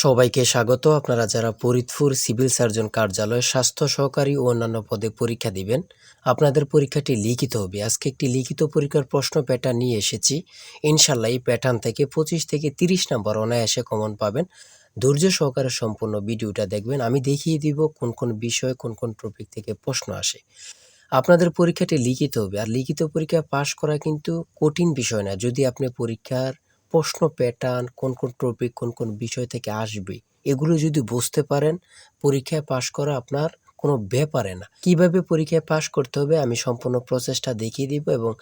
সবাইকে স্বাগত। আপনারা যারা ফরিদপুর সিভিল সার্জন কার্যালয়ে স্বাস্থ্য সহকারী ও অন্যান্য পদে পরীক্ষা দিবেন, আপনাদের পরীক্ষাটি লিখিত হবে। আজকে একটি লিখিত পরীক্ষার প্রশ্ন প্যাটার্ন নিয়ে এসেছি। ইনশাল্লাহ এই প্যাটার্ন থেকে 25 থেকে 30 নাম্বার অনায়াসে কমন পাবেন। ধৈর্য সহকারে সম্পূর্ণ ভিডিওটা দেখবেন। আমি দেখিয়ে দিব কোন কোন বিষয়, কোন কোন টপিক থেকে প্রশ্ন আসে। আপনাদের পরীক্ষাটি লিখিত হবে, আর লিখিত পরীক্ষা পাস করা কিন্তু কঠিন বিষয় না। যদি আপনি পরীক্ষার প্রশ্ন প্যাটার্ন, কোন কোন টপিক, কোন কোন বিষয় থেকে আসবে, এগুলো যদি বুঝতে পারেন, পরীক্ষায় পাস করা আপনার কোনো ব্যাপারে না। কিভাবে পরীক্ষায় পাস করতে হবে আমি সম্পূর্ণ প্রসেসটা দেখিয়ে দিব, এবং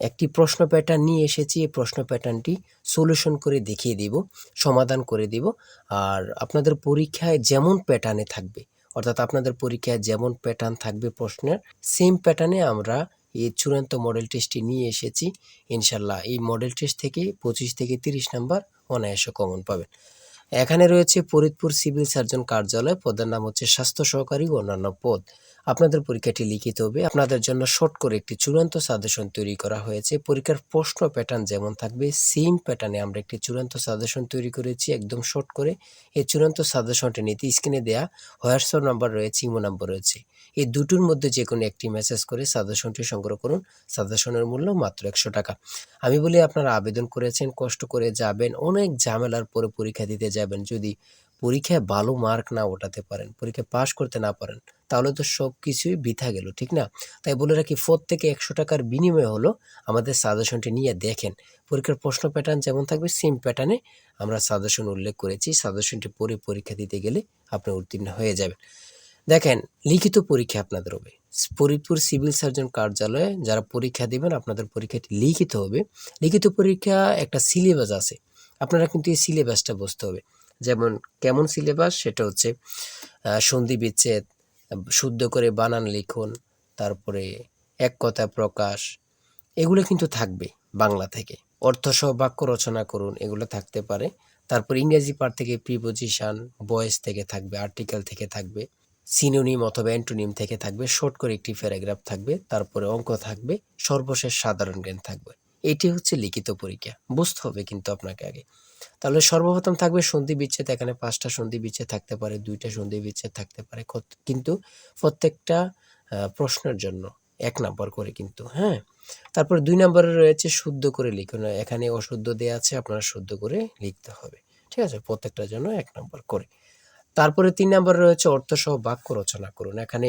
একটি প্রশ্ন প্যাটার্ন নিয়ে এসেছি। এই প্রশ্ন প্যাটার্নটি সলিউশন করে দেখিয়ে দিব, সমাধান করে দিব। আর আপনাদের পরীক্ষায় যেমন প্যাটার্নে থাকবে, অর্থাৎ আপনাদের পরীক্ষায় যেমন প্যাটার্ন থাকবে প্রশ্নের, সেম প্যাটার্নে আমরা এই চূড়ান্ত মডেল টেস্টটি নিয়ে এসেছি। ইনশাল্লাহ এই মডেল টেস্ট থেকে 25 থেকে 30 নাম্বার অনায়াসে কমন পাবেন। এখানে রয়েছে ফরিদপুর সিভিল সার্জন কার্যালয়, পদের নাম হচ্ছে স্বাস্থ্য সহকারী ও অন্যান্য পদ। আপনাদের পরীক্ষাটি লিখিত হবে। আপনাদের জন্য শর্ট করে একটি চূড়ান্ত সাজেশন তৈরি করা হয়েছে। পরীক্ষার প্রশ্ন প্যাটার্ন যেমন থাকবে, সেম প্যাটার্নে আমরা একটি চূড়ান্ত সাজেশন তৈরি করেছি, একদম শর্ট করে। এই চূড়ান্ত সাজেশনটি নিতে স্ক্রিনে দেয়া হোয়াটসঅ্যাপ নাম্বার রয়েছে, ইমো নাম্বার রয়েছে। এই দুটোর মধ্যে যে কোনো একটি মেসেজ করে সাজেশনটি সংগ্রহ করুন। সাজেশনের মূল্য মাত্র 100 টাকা। আমি বলি, আপনারা আবেদন করেছেন, কষ্ট করে যাবেন, অনেক ঝামেলার পরে পরীক্ষা দিতে যাবেন। যদি পরীক্ষায় ভালো মার্ক না ওঠাতে পারেন, পরীক্ষা পাস করতে না পারেন, তাহলে তো সব কিছুই বৃথা গেল, ঠিক না? তাই বলে রাখি, প্রত্যেকে 100 টাকার বিনিময়ে হলো আমাদের সাজেশনটি নিয়ে দেখেন। পরীক্ষার প্রশ্ন প্যাটার্ন যেমন থাকবে, সেম প্যাটার্নে আমরা সাজেশন উল্লেখ করেছি। সাজেশনটি পড়ে পরীক্ষা দিতে গেলে আপনি উত্তীর্ণ হয়ে যাবেন। দেখেন, লিখিত পরীক্ষা আপনাদের হবে। ফরিদপুর সিভিল সার্জন কার্যালয়ে যারা পরীক্ষা দিবেন, আপনাদের পরীক্ষাটি লিখিত হবে। লিখিত পরীক্ষা একটা সিলেবাস আছে, আপনারা কিন্তু এই সিলেবাসটা বুঝতে হবে। যেমন কেমন সিলেবাস, সেটা হচ্ছে সন্ধি বিচ্ছেদ, শুদ্ধ করে বানান লিখুন, তারপরে এক কথা প্রকাশ, এগুলো কিন্তু থাকবে বাংলা থেকে। অর্থসহ বাক্য রচনা করুন, এগুলো থাকতে পারে। তারপর ইংরেজি পার্ট থেকে প্রিপোজিশন, ভয়েস থেকে থাকবে, আর্টিকেল থেকে থাকবে, সিনোনিম অথবা অ্যান্টোনিম থেকে থাকবে, শর্ট করে একটি প্যারাগ্রাফ থাকবে, তারপরে অঙ্ক থাকবে, সর্বশেষ সাধারণ জ্ঞান থাকবে। এটি হচ্ছে লিখিত পরীক্ষা, বুঝতে হবে কিন্তু আপনাকে আগে। তাহলে সর্বপ্রথম থাকবে সন্ধি বিচ্ছেদ। এখানে 5টা সন্ধি বিচ্ছেদ থাকতে পারে, 2টা সন্ধি বিচ্ছেদ থাকতে পারে, কিন্তু প্রত্যেকটা প্রশ্নের জন্য 1 নাম্বার করে কিন্তু, হ্যাঁ। তারপর 2 নাম্বারে রয়েছে শুদ্ধ করে লিখুন। এখানে অশুদ্ধ দেয়া আছে, আপনারা শুদ্ধ করে লিখতে হবে, ঠিক আছে? প্রত্যেকটার জন্য 1 নাম্বার করে। তারপরে 3 নাম্বারে রয়েছে অর্থসহ বাক্য রচনা করুন। এখানে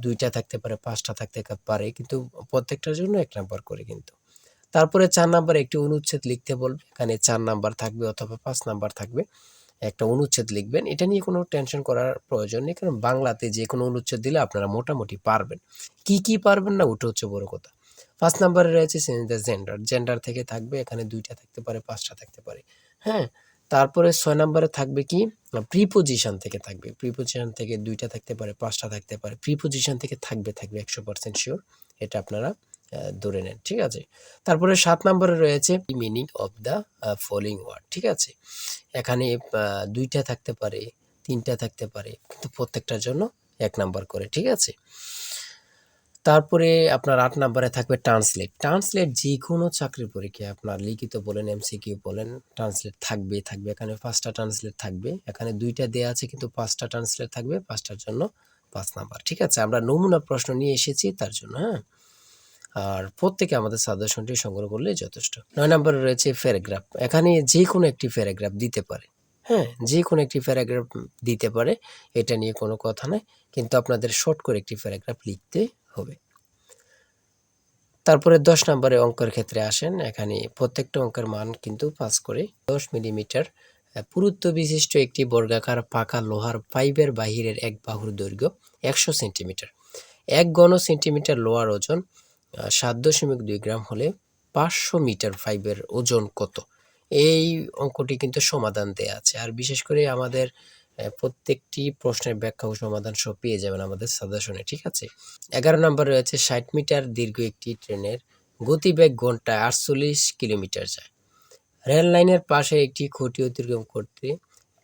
2টা থাকতে পারে, 5টা থাকতে পারে, কিন্তু প্রত্যেকটার জন্য 1 নাম্বার করে কিন্তু। তারপরে 4 নাম্বারে একটি অনুচ্ছেদ লিখতে বলবে। এখানে 4 নাম্বার থাকবে অথবা 5 নাম্বার থাকবে। একটা অনুচ্ছেদ লিখবেন। এটা নিয়ে কোনো টেনশন করার প্রয়োজন নেই, কারণ বাংলাতে যে কোনো অনুচ্ছেদ দিলে আপনারা মোটামুটি পারবেন। কি পারবেন না, ওটা হচ্ছে বড় কথা। 5 নাম্বারে রয়েছে চেঞ্জ দ্য জেন্ডার। জেন্ডার থেকে থাকবে, এখানে 2টা থাকতে পারে, 5টা থাকতে পারে, হ্যাঁ। তারপরে 6 নাম্বারে থাকবে কি, প্রিপোজিশন থেকে থাকবে। প্রিপোজিশন থেকে 2টা থাকতে পারে, 5টা থাকতে পারে। প্রিপোজিশন থেকে থাকবে 100% শিওর। এটা আপনারা ধরে নেন, ঠিক আছে? তারপরে 7 নাম্বারে রয়েছে meaning of the following word, ঠিক আছে? এখানে 2টা থাকতে পারে, 3টা থাকতে পারে, কিন্তু প্রত্যেকটার জন্য 1 নাম্বার করে, ঠিক আছে? তারপরে আপনার 8 নাম্বারে থাকবে ট্রান্সলেট। ট্রান্সলেট যেকোনো চাকরির পরীক্ষায় আপনার লিখিত বলেন, এমসিকিউ বলেন, ট্রান্সলেট থাকবে। এখানে 5টা ট্রান্সলেট থাকবে। এখানে 2টা দেয়া আছে, কিন্তু 5টা ট্রান্সলেট থাকবে, 5টার জন্য 5 নাম্বার, ঠিক আছে? আমরা নমুনা প্রশ্ন নিয়ে এসেছি তার জন্য, হ্যাঁ। আর প্রত্যেকে আমাদের সাজেশনটি সংগ্রহ করলেই যথেষ্ট। 9 নাম্বারে রয়েছে প্যারাগ্রাফ। এখানে যেকোনো একটি প্যারাগ্রাফ দিতে পারে, হ্যাঁ, যেকোনো একটি প্যারাগ্রাফ দিতে পারে। এটা নিয়ে কোনো কথা নাই, কিন্তু আপনাদের শর্ট করে একটি প্যারাগ্রাফ লিখতে হবে। তারপরে 10 নাম্বারে অঙ্কের ক্ষেত্রে আসেন। এখানে প্রত্যেকটা অঙ্কের মান কিন্তু 5 করে। 10 মিলিমিটার পুরুত্ব বিশিষ্ট একটি বর্গাকার পাকা লোহার পাইপের বাহিরের এক বাহুর দৈর্ঘ্য 100 সেন্টিমিটার। 1 ঘন সেন্টিমিটার লোহার ওজন 7.2 গ্রাম হলে 500 মিটার পাইপের ওজন কত? এই অঙ্কটি কিন্তু সমাধান দেয়া আছে। আর বিশেষ করে আমাদের প্রত্যেকটি প্রশ্নের ব্যাখ্যা ও সমাধান সব পেয়ে যাবেন আমাদের সাজেশনে, ঠিক আছে? 11 নম্বর রয়েছে 60 মিটার দীর্ঘ একটি ট্রেনের গতিবেগ ঘন্টায় 48 কিলোমিটার যায়। রেল লাইনের পাশে একটি খুঁটি অতিক্রম করতে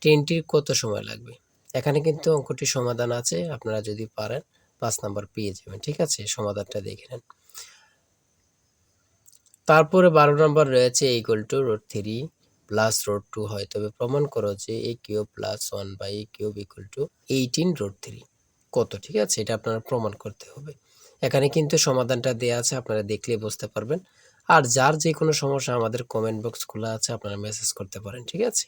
ট্রেনটির কত সময় লাগবে? এখানে কিন্তু অঙ্কটির সমাধান আছে, আপনারা যদি পারেন 5 নাম্বার পেয়ে যাবেন, ঠিক আছে? সমাধানটা দেখে নেন। তারপরে 12 নম্বর রয়েছে = √3 প্লাস রুট 2 হয় তবে প্রমাণ করো যে a cube plus 1 by a cube equal to 18 root 3 কত, ঠিক আছে? এটা আপনারা প্রমাণ করতে হবে। এখানে কিন্তু সমাধানটা দেয়া আছে, আপনারা দেখলেই বুঝতে পারবেন। আর যার যে কোনো সমস্যা আমাদের কমেন্ট বক্স খোলা আছে, আপনারা মেসেজ করতে পারেন, ঠিক আছে?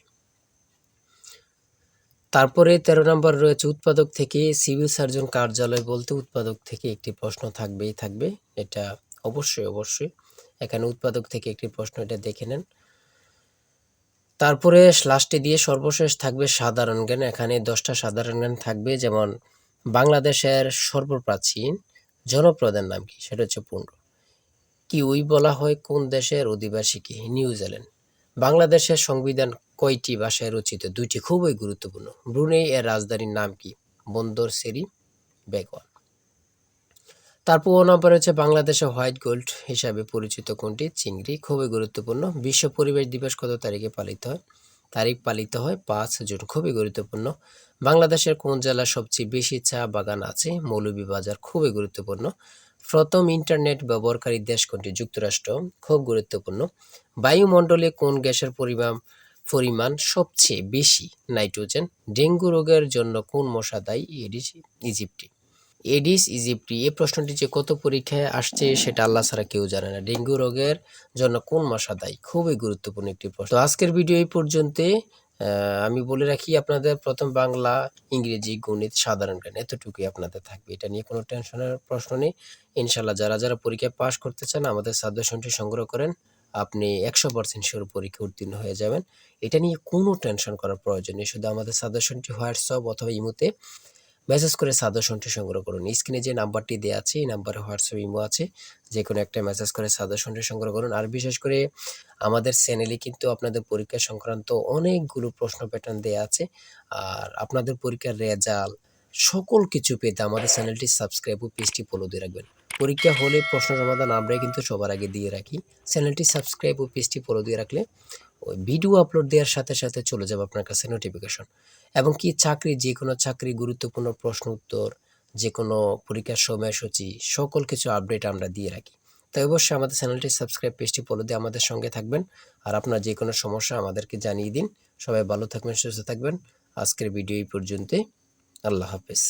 তারপরে 13 নম্বর রয়েছে উৎপাদক থেকে সিভিল সার্জন কার্যালয় বলতে উৎপাদক থেকে একটি প্রশ্ন থাকবেই থাকবে। এটা অবশ্যই এখানে উৎপাদক থেকে একটি প্রশ্ন, এটা দেখে নেন। তারপরে লাস্টে দিয়ে সর্বশেষ থাকবে সাধারণ জ্ঞান। এখানে 10টা সাধারণ জ্ঞান থাকবে, যেমন বাংলাদেশের সর্বপ্রাচীন জনপ্রধান নাম কি? সেটা হচ্ছে পুন্ড্র। কিউই বলা হয় কোন দেশের অধিবাসীকে? নিউজিল্যান্ড। বাংলাদেশের সংবিধান কয়টি ভাষায় রচিত? 2টি, খুবই গুরুত্বপূর্ণ। ব্রুনেই এর রাজধানীর নাম কি? বন্দর সেরি বেগম। তারপর নম্বর হচ্ছে বাংলাদেশে হোয়াইট গোল্ড হিসাবে পরিচিত কোনটি? চিংড়ি, খুবই গুরুত্বপূর্ণ। বিশ্ব পরিবেশ দিবস কত তারিখে পালিত হয়? তারিখ পালিত হয় 5 জুন, খুবই গুরুত্বপূর্ণ। বাংলাদেশের কোন জেলায় সবচেয়ে বেশি চা বাগান আছে? মৌলভীবাজার, খুবই গুরুত্বপূর্ণ। প্রথম ইন্টারনেট ব্যবহারকারী দেশ কোনটি? যুক্তরাষ্ট্র, খুব গুরুত্বপূর্ণ। বায়ুমণ্ডলে কোন গ্যাসের পরিমাণ সবচেয়ে বেশি? নাইট্রোজেন। ডেঙ্গু রোগের জন্য কোন মশা দায়ী? Aedes aegypti. এডিস ইজিপ্টি, এই প্রশ্নটি যে কত পরীক্ষায় আসছে সেটা আল্লাহ ছাড়া কেউ জানে না। ডেঙ্গু রোগের জন্য কোন মশা দায়ী? খুবই গুরুত্বপূর্ণ একটি প্রশ্ন। তো আজকের ভিডিও এই পর্যন্তই। আমি বলে রাখি, আপনাদের প্রথম বাংলা, ইংরেজি, গণিত, সাধারণ জ্ঞান এতটুকুই আপনাদের থাকবে। এটা নিয়ে কোনো টেনশনের প্রশ্ন নেই। ইনশাল্লাহ যারা পরীক্ষায় পাশ করতে চান আমাদের সাজেশনটি সংগ্রহ করেন, আপনি 100% শিওর পরীক্ষা উত্তীর্ণ হয়ে যাবেন। এটা নিয়ে কোনো টেনশন করার প্রয়োজন নেই। শুধু আমাদের সাজেশনটি হোয়াটসঅ্যাপ অথবা ইমোতে মেসেজ করে সাজেশনটি সংগ্রহ করুন। স্ক্রিনে যে নাম্বারটি দেওয়া আছে এই নাম্বারে হোয়াটসঅ্যাপ, ইমো আছে, যে কোনো একটা মেসেজ করে সাজেশনটি সংগ্রহ করুন। আর বিশেষ করে আমাদের চ্যানেলে কিন্তু আপনাদের পরীক্ষা সংক্রান্ত অনেকগুলো প্রশ্ন প্যাটার্ন দেওয়া আছে। আর আপনাদের পরীক্ষার রেজাল্ট সকল কিছু পেতে আমাদের চ্যানেলটি সাবস্ক্রাইব ও পেজটি ফলো দিয়ে রাখবেন। পরীক্ষা হলে প্রশ্ন সমাধান আমরাই কিন্তু সবার আগে দিয়ে রাখি। চ্যানেলটি সাবস্ক্রাইব ও পেজটি ফলো দিয়ে রাখলে ওই ভিডিও আপলোড দেওয়ার সাথে সাথে চলে যাবে আপনার কাছে নোটিফিকেশন। এবং কি যে কোনো চাকরি, গুরুত্বপূর্ণ প্রশ্ন উত্তর, যে কোনো পরীক্ষার সময়সূচি, সকল কিছু আপডেট আমরা দিয়ে রাখি। তাই অবশ্যই আমাদের চ্যানেলটি সাবস্ক্রাইব, পেজটি ফলো দিয়ে আমাদের সঙ্গে থাকবেন। আর আপনার যে কোনো সমস্যা আমাদেরকে জানিয়ে দিন। সবাই ভালো থাকবেন, সুস্থ থাকবেন। আজকের ভিডিও এই পর্যন্তই। আল্লাহ হাফেজ।